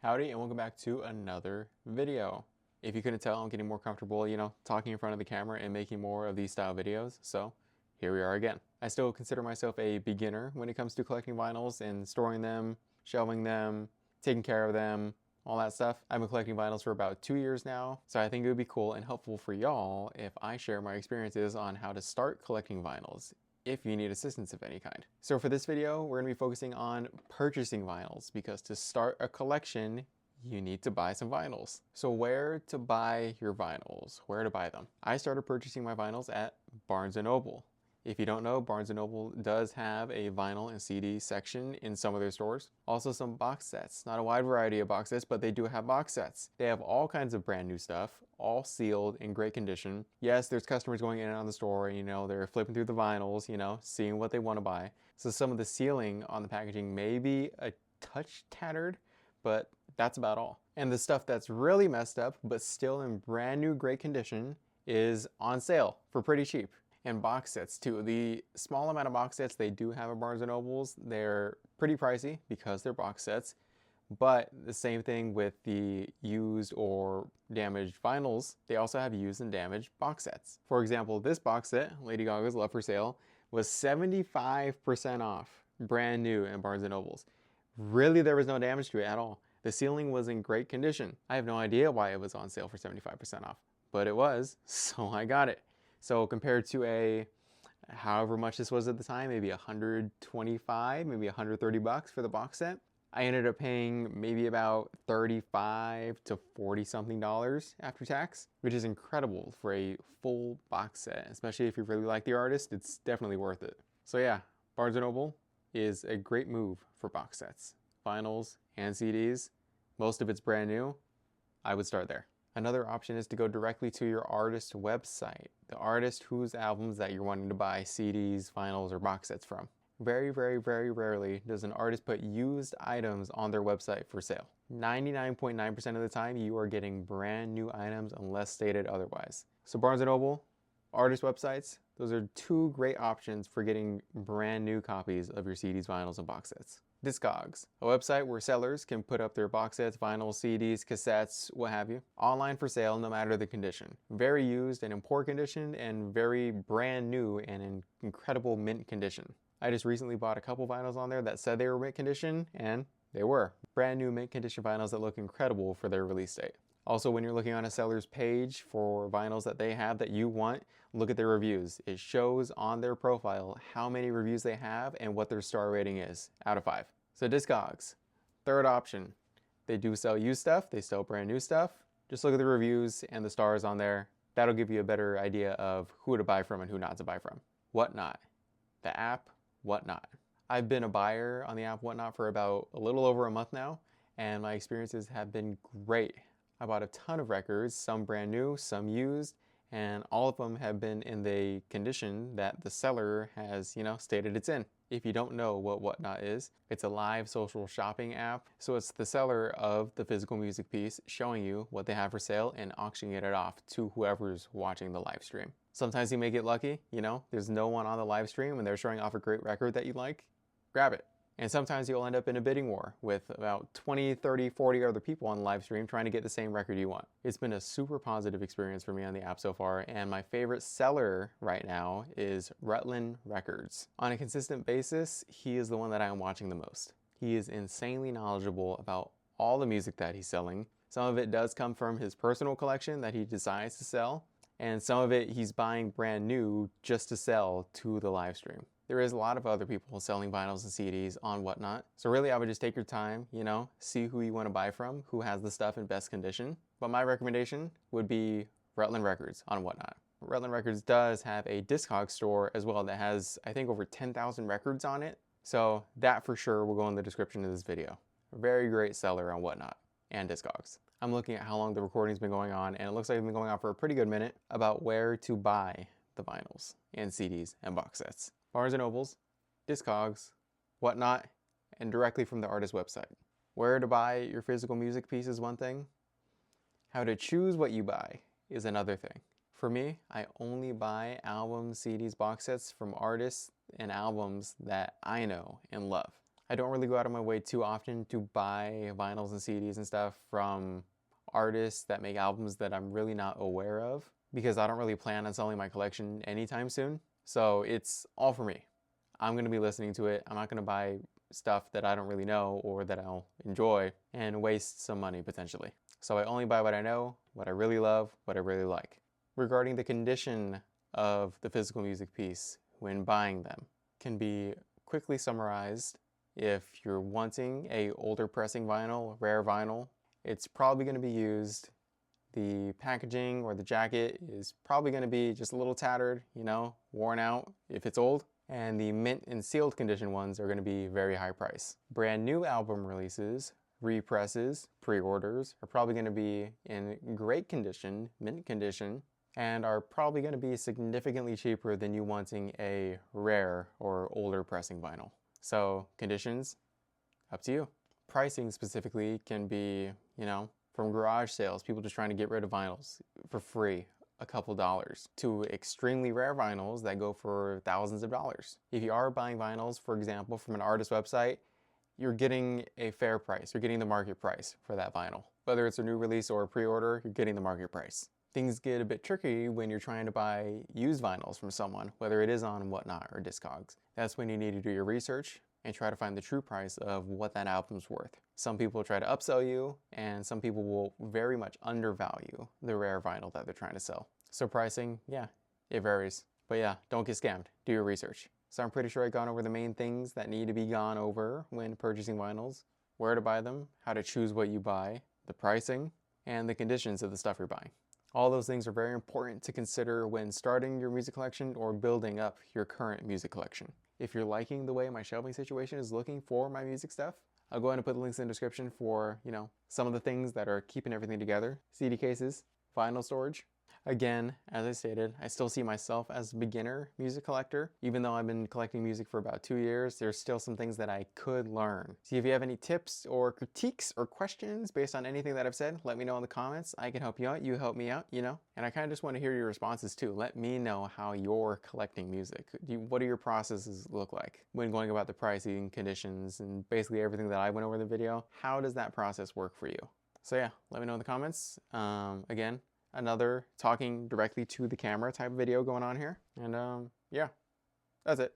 Howdy and welcome back to another video. If you couldn't tell, I'm getting more comfortable, talking in front of the camera and making more of these style videos, so here we are again. I still consider myself a beginner when it comes to collecting vinyls and storing them, shelving them, taking care of them, all that stuff. I've been collecting vinyls for about 2 years now, so I think it would be cool and helpful for y'all if I share my experiences on how to start collecting vinyls if you need assistance of any kind. So for this video, we're going to be focusing on purchasing vinyls because to start a collection, you need to buy some vinyls. So where to buy your vinyls? Where to buy them? I started purchasing my vinyls at Barnes Noble. If you don't know, Barnes Noble does have a vinyl and CD section in some of their stores. Also some box sets. Not a wide variety of box sets, but they do have box sets. They have all kinds of brand new stuff, all sealed in great condition. Yes, there's customers going in and out of the store, they're flipping through the vinyls, seeing what they want to buy. So some of the sealing on the packaging may be a touch tattered, but that's about all. And the stuff that's really messed up, but still in brand new great condition, is on sale for pretty cheap. And box sets too. The small amount of box sets they do have at Barnes & Nobles, they're pretty pricey because they're box sets. But the same thing with the used or damaged vinyls, they also have used and damaged box sets. For example, this box set, Lady Gaga's Love for Sale, was 75% off, brand new in Barnes & Nobles. Really, there was no damage to it at all. The sealing was in great condition. I have no idea why it was on sale for 75% off, but it was, so I got it. So compared to however much this was at the time, maybe 125, maybe 130 bucks for the box set, I ended up paying maybe about 35 to 40 something dollars after tax, which is incredible for a full box set, especially if you really like the artist. It's definitely worth it. So yeah, Barnes & Noble is a great move for box sets, vinyls and CDs. Most of it's brand new. I would start there. Another option is to go directly to your artist website, the artist whose albums that you're wanting to buy CDs, vinyls, or box sets from. Very, very, very rarely does an artist put used items on their website for sale. 99.9% of the time, you are getting brand new items unless stated otherwise. So Barnes & Noble, artist websites, those are two great options for getting brand new copies of your CDs, vinyls, and box sets. Discogs, a website where sellers can put up their box sets, vinyls, CDs, cassettes, what have you, online for sale no matter the condition. Very used and in poor condition, and very brand new and in incredible mint condition. I just recently bought a couple vinyls on there that said they were mint condition, and they were. Brand new mint condition vinyls that look incredible for their release date. Also, when you're looking on a seller's page for vinyls that they have that you want, look at their reviews. It shows on their profile how many reviews they have and what their star rating is out of 5. So Discogs, third option. They do sell used stuff, they sell brand new stuff. Just look at the reviews and the stars on there. That'll give you a better idea of who to buy from and who not to buy from. Whatnot, the app Whatnot. I've been a buyer on the app Whatnot for about a little over a month now, and my experiences have been great. I bought a ton of records, some brand new, some used, and all of them have been in the condition that the seller has, stated it's in. If you don't know what Whatnot is, it's a live social shopping app. So it's the seller of the physical music piece showing you what they have for sale and auctioning it off to whoever's watching the live stream. Sometimes you may get lucky, there's no one on the live stream and they're showing off a great record that you like, grab it. And sometimes you'll end up in a bidding war with about 20, 30, 40 other people on the live stream trying to get the same record you want. It's been a super positive experience for me on the app so far, and my favorite seller right now is Rutland Records. On a consistent basis, he is the one that I am watching the most. He is insanely knowledgeable about all the music that he's selling. Some of it does come from his personal collection that he decides to sell, and some of it he's buying brand new just to sell to the live stream. There is a lot of other people selling vinyls and CDs on Whatnot. So really I would just take your time, see who you want to buy from, who has the stuff in best condition. But my recommendation would be Rutland Records on Whatnot. Rutland Records does have a Discogs store as well that has, I think, over 10,000 records on it. So that for sure will go in the description of this video. A very great seller on Whatnot and Discogs. I'm looking at how long the recording's been going on, and it looks like it's been going on for a pretty good minute, about where to buy the vinyls and CDs and box sets. Barnes & Nobles, Discogs, Whatnot, and directly from the artist website. Where to buy your physical music piece is one thing. How to choose what you buy is another thing. For me, I only buy albums, CDs, box sets from artists and albums that I know and love. I don't really go out of my way too often to buy vinyls and CDs and stuff from artists that make albums that I'm really not aware of, because I don't really plan on selling my collection anytime soon. So it's all for me. I'm going to be listening to it. I'm not going to buy stuff that I don't really know or that I'll enjoy and waste some money potentially. So I only buy what I know, what I really love, what I really like. Regarding the condition of the physical music piece when buying them, can be quickly summarized. If you're wanting a older pressing vinyl, rare vinyl, it's probably going to be used. The packaging or the jacket is probably going to be just a little tattered, you know, worn out if it's old. And the mint and sealed condition ones are going to be very high price. Brand new album releases, represses, pre-orders are probably going to be in great condition, mint condition, and are probably going to be significantly cheaper than you wanting a rare or older pressing vinyl. So conditions, up to you. Pricing specifically can be, you know, from garage sales, people just trying to get rid of vinyls for free, a couple dollars, to extremely rare vinyls that go for thousands of dollars. If you are buying vinyls, for example, from an artist website, you're getting a fair price. You're getting the market price for that vinyl. Whether it's a new release or a pre-order, you're getting the market price. Things get a bit tricky when you're trying to buy used vinyls from someone, whether it is on Whatnot or Discogs. That's when you need to do your research and try to find the true price of what that album's worth. Some people try to upsell you, and some people will very much undervalue the rare vinyl that they're trying to sell. So pricing, yeah, it varies. But yeah, don't get scammed. Do your research. So I'm pretty sure I've gone over the main things that need to be gone over when purchasing vinyls: where to buy them, how to choose what you buy, the pricing, and the conditions of the stuff you're buying. All those things are very important to consider when starting your music collection or building up your current music collection. If you're liking the way my shelving situation is looking for my music stuff, I'll go ahead and put the links in the description for, you know, some of the things that are keeping everything together. CD cases, vinyl storage. Again, as I stated, I still see myself as a beginner music collector. Even though I've been collecting music for about 2 years, there's still some things that I could learn. See, if you have any tips or critiques or questions based on anything that I've said, let me know in the comments. I can help you out, you help me out, you know? And I kind of just want to hear your responses too. Let me know how you're collecting music. What do your processes look like when going about the pricing, conditions, and basically everything that I went over in the video? How does that process work for you? So yeah, let me know in the comments. Again, another talking directly to the camera type of video going on here. And yeah, that's it.